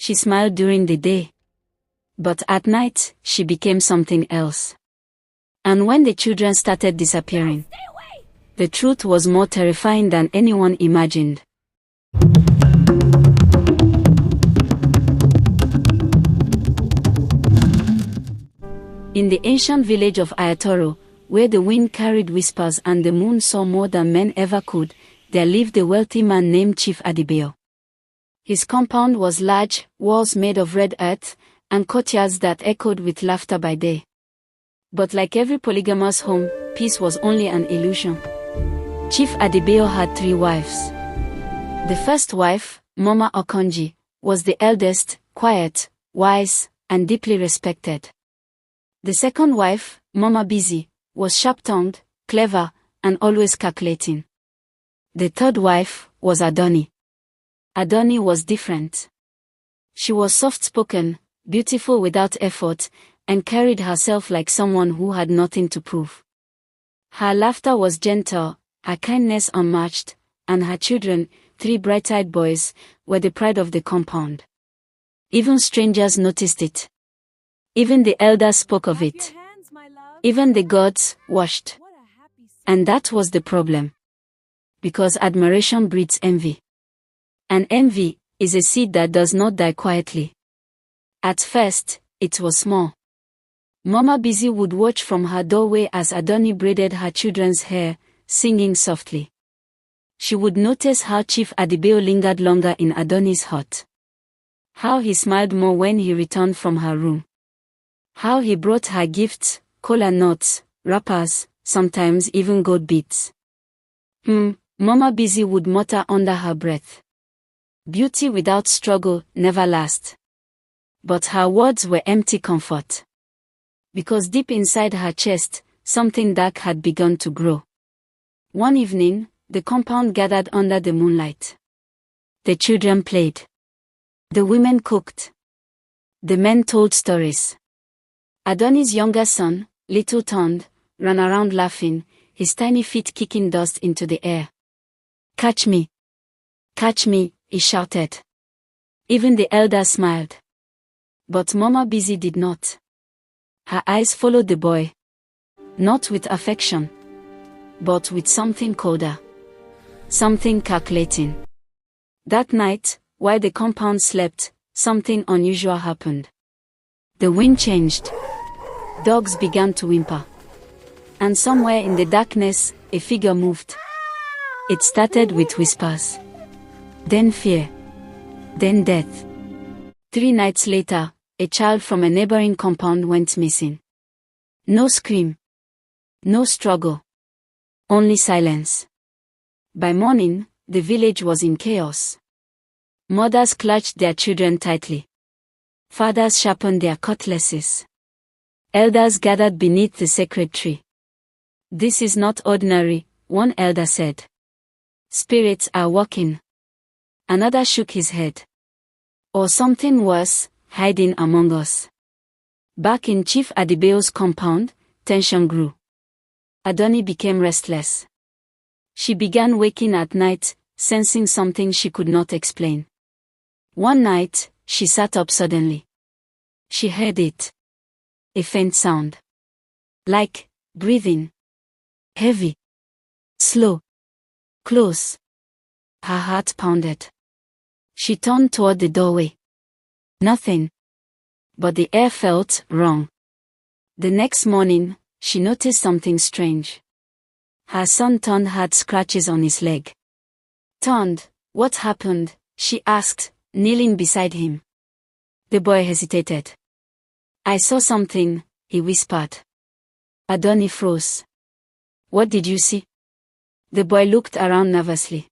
She smiled during the day. But at night, she became something else. And when the children started disappearing, the truth was more terrifying than anyone imagined. In the ancient village of Ayatoro, where the wind carried whispers and the moon saw more than men ever could, there lived a wealthy man named Chief Adibeo. His compound was large, walls made of red earth, and courtyards that echoed with laughter by day. But like every polygamous home, peace was only an illusion. Chief Adibeo had 3 wives. The first wife, Mama Okonji, was the eldest, quiet, wise, and deeply respected. The second wife, Mama Busy, was sharp-tongued, clever, and always calculating. The third wife was Adoni. Adoni was different. She was soft-spoken, beautiful without effort, and carried herself like someone who had nothing to prove. Her laughter was gentle, her kindness unmatched, and her children, 3 bright-eyed boys, were the pride of the compound. Even strangers noticed it. Even the elders spoke of it. Even the gods watched. And that was the problem. Because admiration breeds envy. And envy is a seed that does not die quietly. At first, it was small. Mama Busy would watch from her doorway as Adoni braided her children's hair, singing softly. She would notice how Chief Adibeo lingered longer in Adoni's hut. How he smiled more when he returned from her room. How he brought her gifts, kola nuts, wrappers, sometimes even gold beads. Mama Busy would mutter under her breath. Beauty without struggle never lasts. But her words were empty comfort. Because deep inside her chest, something dark had begun to grow. One evening, the compound gathered under the moonlight. The children played. The women cooked. The men told stories. Adoni's younger son, Little Tond, ran around laughing, his tiny feet kicking dust into the air. "Catch me! Catch me!" he shouted. Even the elders smiled. But Mama Busy did not. Her eyes followed the boy. Not with affection, but with something colder. Something calculating. That night, while the compound slept, something unusual happened. The wind changed. Dogs began to whimper. And somewhere in the darkness, a figure moved. It started with whispers. Then fear. Then death. 3 nights later, a child from a neighboring compound went missing. No scream. No struggle. Only silence. By morning, the village was in chaos. Mothers clutched their children tightly. Fathers sharpened their cutlasses. Elders gathered beneath the sacred tree. "This is not ordinary," one elder said. "Spirits are walking." Another shook his head. "Or something worse, hiding among us." Back in Chief Adibeo's compound, tension grew. Adoni became restless. She began waking at night, sensing something she could not explain. One night, she sat up suddenly. She heard it. A faint sound. Like breathing. Heavy. Slow. Close. Her heart pounded. She turned toward the doorway. Nothing. But the air felt wrong. The next morning, she noticed something strange. Her son Tond had scratches on his leg. "Tond, what happened?" she asked, kneeling beside him. The boy hesitated. "I saw something," he whispered. Adoni froze. "What did you see?" The boy looked around nervously.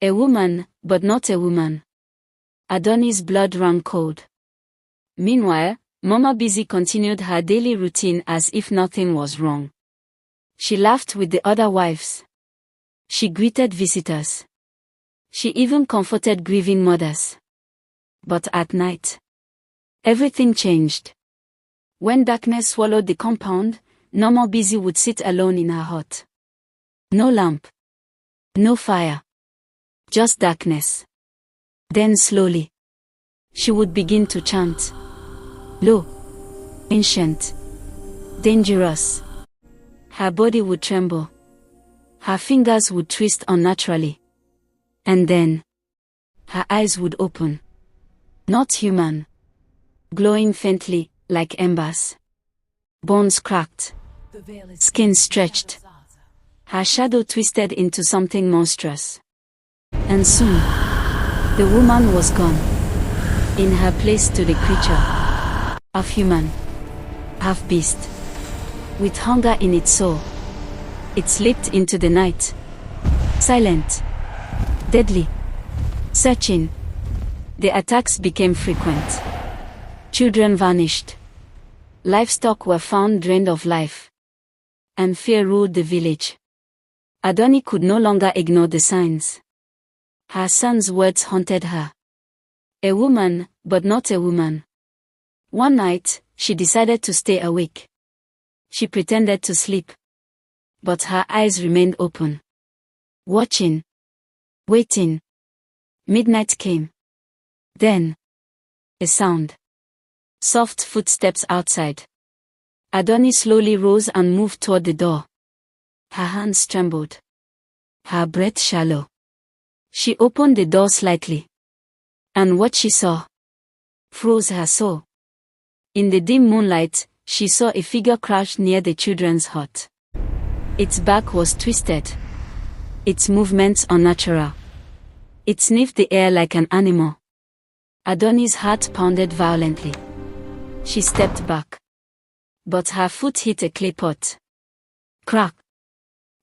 A woman, but not a woman. Adoni's blood ran cold. Meanwhile, Mama Busy continued her daily routine as if nothing was wrong. She laughed with the other wives. She greeted visitors. She even comforted grieving mothers. But at night, everything changed. When darkness swallowed the compound, Mama Busy would sit alone in her hut. No lamp. No fire. Just darkness. Then slowly, She would begin to chant. Low, ancient, dangerous. Her body would tremble. Her fingers would twist unnaturally. And then, her eyes would open. Not human. Glowing faintly, like embers. Bones cracked. Skin stretched. Her shadow twisted into something monstrous. And soon, the woman was gone. In her place stood a creature. Half human. Half beast. With hunger in its soul. It slipped into the night. Silent. Deadly. Searching. The attacks became frequent. Children vanished. Livestock were found drained of life. And fear ruled the village. Adoni could no longer ignore the signs. Her son's words haunted her. A woman, but not a woman. One night, she decided to stay awake. She pretended to sleep. But her eyes remained open. Watching. Waiting. Midnight came. Then, a sound. Soft footsteps outside. Adoni slowly rose and moved toward the door. Her hands trembled. Her breath shallow. She opened the door slightly. And what she saw froze her soul. In the dim moonlight, she saw a figure crouched near the children's hut. Its back was twisted. Its movements unnatural. It sniffed the air like an animal. Adoni's heart pounded violently. She stepped back. But her foot hit a clay pot. Crack.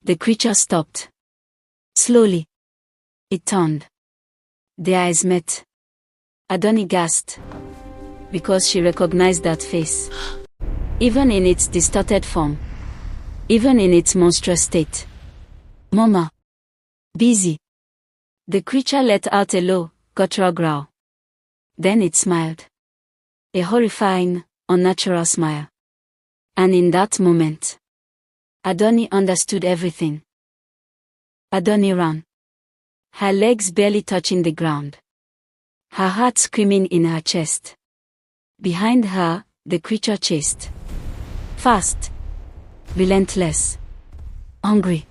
The creature stopped. Slowly. It turned. Their eyes met. Adoni gasped. Because she recognized that face. Even in its distorted form. Even in its monstrous state. Mama. Busy. The creature let out a low, guttural growl. Then it smiled. A horrifying, unnatural smile. And in that moment, Adoni understood everything. Adoni ran. Her legs barely touching the ground. Her heart screaming in her chest. Behind her, the creature chased. Fast. Relentless. Hungry.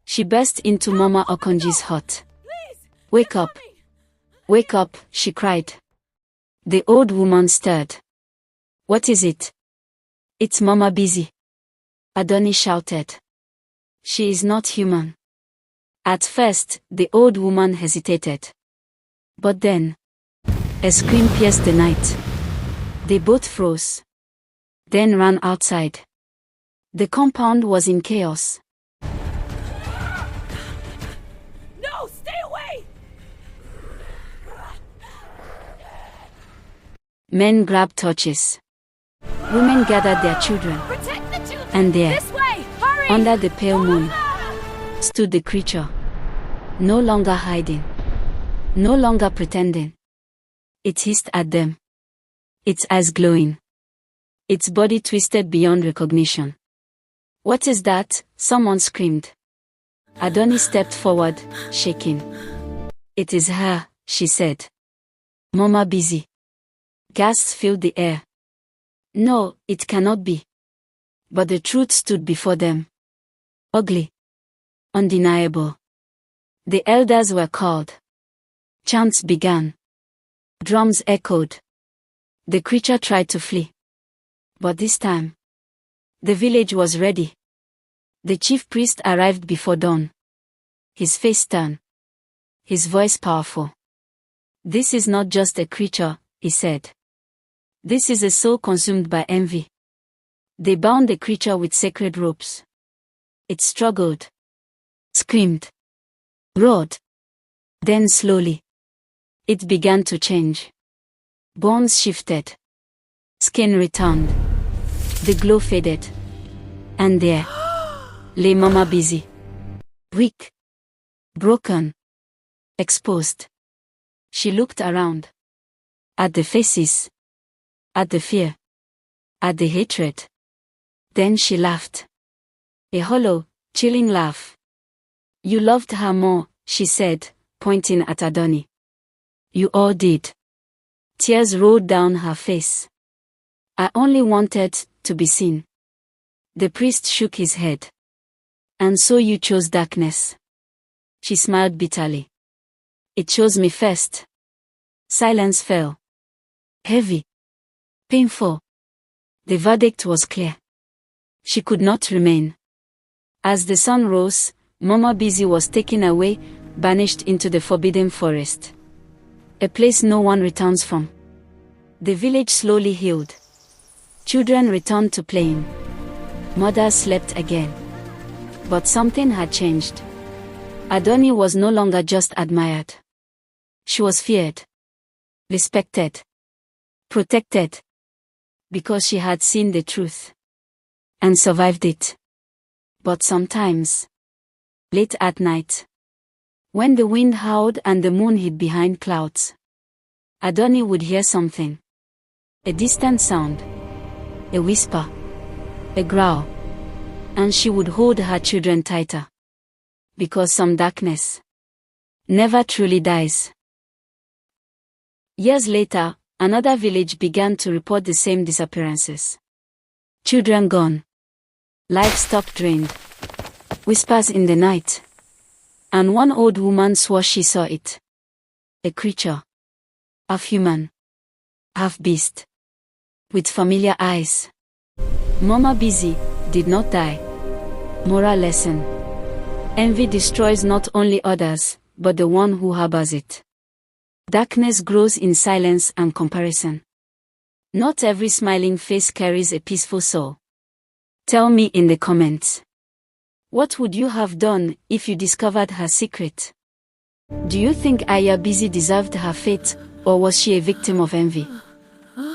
She burst into Mama Okonji's hut. Wake up. Wake up, she cried. The old woman stirred. What is it? It's Mama Busy. Adoni shouted. She is not human. At first, the old woman hesitated. But then, a scream pierced the night. They both froze. Then ran outside. The compound was in chaos. No, stay away! Men grabbed torches. Women gathered their children. Protect the children! And there, This way! Hurry! under the pale moon, stood the creature. No longer hiding. No longer pretending. It hissed at them. Its eyes glowing. Its body twisted beyond recognition. What is that? Someone screamed. Adoni stepped forward, shaking. It is her, she said. Mama Busy. Gasps filled the air. No, it cannot be. But the truth stood before them. Ugly. Undeniable. The elders were called. Chants began. Drums echoed. The creature tried to flee. But this time, the village was ready. The chief priest arrived before dawn. His face stern. His voice powerful. This is not just a creature, he said. This is a soul consumed by envy. They bound the creature with sacred ropes. It struggled. Screamed. Roared. Then slowly, it began to change. Bones shifted. Skin returned. The glow faded. And there lay Mama Busy. Weak. Broken. Exposed. She looked around. At the faces. At the fear. At the hatred. Then she laughed. A hollow, chilling laugh. You loved her more, she said, pointing at Adoni. You all did. Tears rolled down her face. I only wanted to be seen. The priest shook his head. And so you chose darkness. She smiled bitterly. It chose me first. Silence fell. Heavy. Painful. The verdict was clear. She could not remain. As the sun rose, Mama Busy was taken away, banished into the forbidden forest. A place no one returns from. The village slowly healed. Children returned to playing. Mothers slept again. But something had changed. Adoni was no longer just admired. She was feared. Respected. Protected. Because she had seen the truth. And survived it. But sometimes, late at night, when the wind howled and the moon hid behind clouds, Adoni would hear something. A distant sound. A whisper. A growl. And she would hold her children tighter. Because some darkness never truly dies. Years later, another village began to report the same disappearances. Children gone. Livestock drained. Whispers in the night. And one old woman swore she saw it. A creature. Half human. Half beast. With familiar eyes. Mama Busy did not die. Moral lesson. Envy destroys not only others, but the one who harbors it. Darkness grows in silence and comparison. Not every smiling face carries a peaceful soul. Tell me in the comments. What would you have done if you discovered her secret? Do you think Aya Busy deserved her fate, or was she a victim of envy?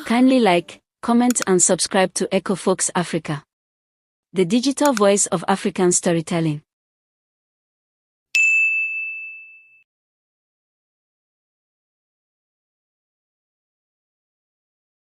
Kindly like, comment and subscribe to Echo Folks Africa, the digital voice of African storytelling.